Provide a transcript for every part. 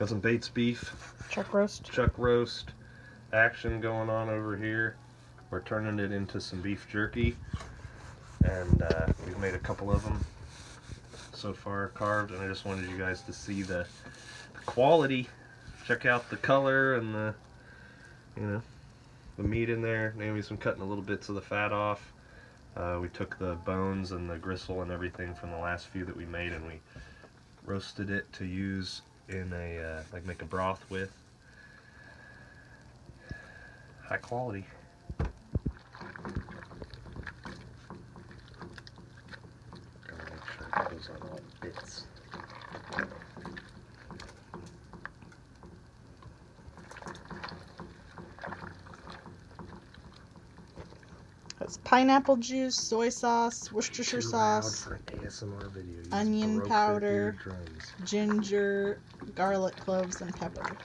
Got some Bates beef. Chuck roast. Chuck roast action going on over here. We're turning it into some beef jerky. And we've made a couple of them so far carved. And I just wanted you guys to see the quality. Check out the color and the, you know, the meat in there. Naomi's been cutting a little bits of the fat off. We took the bones and the gristle and everything from the last few that we made, and we roasted it to use in a like make a broth with. High quality. Gotta make sure it goes on all bits. It's pineapple juice, soy sauce, Worcestershire sauce, For an ASMR video. You onion broke powder, your eardrums. ginger, garlic, cloves, and pepper.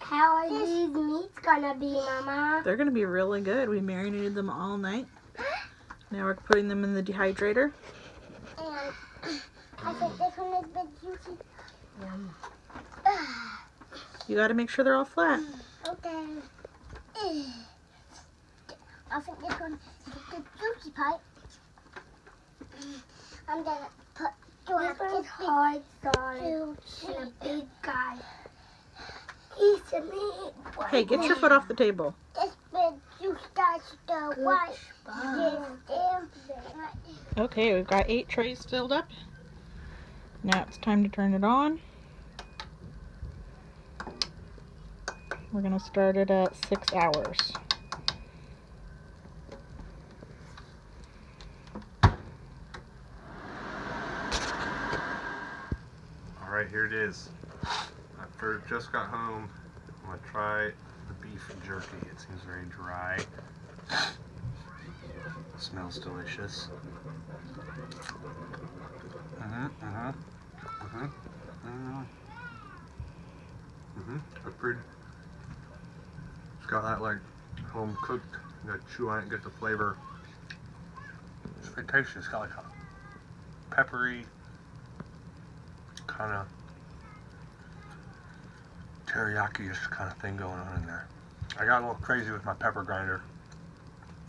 How are these meats gonna be, Mama? They're gonna be really good. We marinated them all night. Now we're putting them in the dehydrator. And I think this one is a bit juicy. Yum. You gotta make sure they're all flat. Okay. I think this one is a good juicy part. I'm gonna put this one's hard solid and a big guy. Piece of meat. Hey, get your foot off the table. This big juice that's the white. Okay, we've got 8 trays filled up. Now it's time to turn it on. We're gonna start it at 6 hours. Alright, here it is. After just got home, I'm going to try the beef jerky. It seems very dry. It smells delicious. Peppered. It's got that like home cooked. You gotta chew on it and get the flavor. It's very tasty. It's got like a peppery kind of teriyaki-ish kind of thing going on in there. I got a little crazy with my pepper grinder.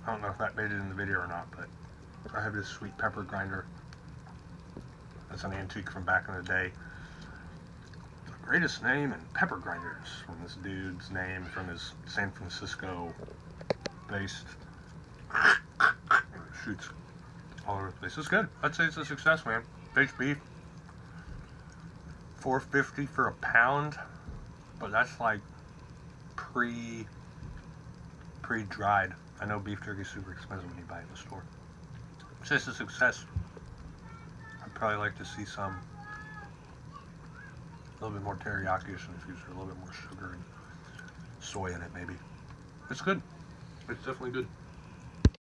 I don't know if that made it in the video or not, but I have this sweet pepper grinder. That's an antique from back in the day. The greatest name in pepper grinders from this dude's name from his San Francisco based. It shoots all over the place. It's good. I'd say it's a success, man. Baked beef. $4.50 for a pound, but that's like pre-dried. I know beef jerky is super expensive when you buy it in the store. It's just a success. I'd probably like to see some a little bit more teriyaki in the future, a little bit more sugar and soy in it maybe. It's good. It's definitely good.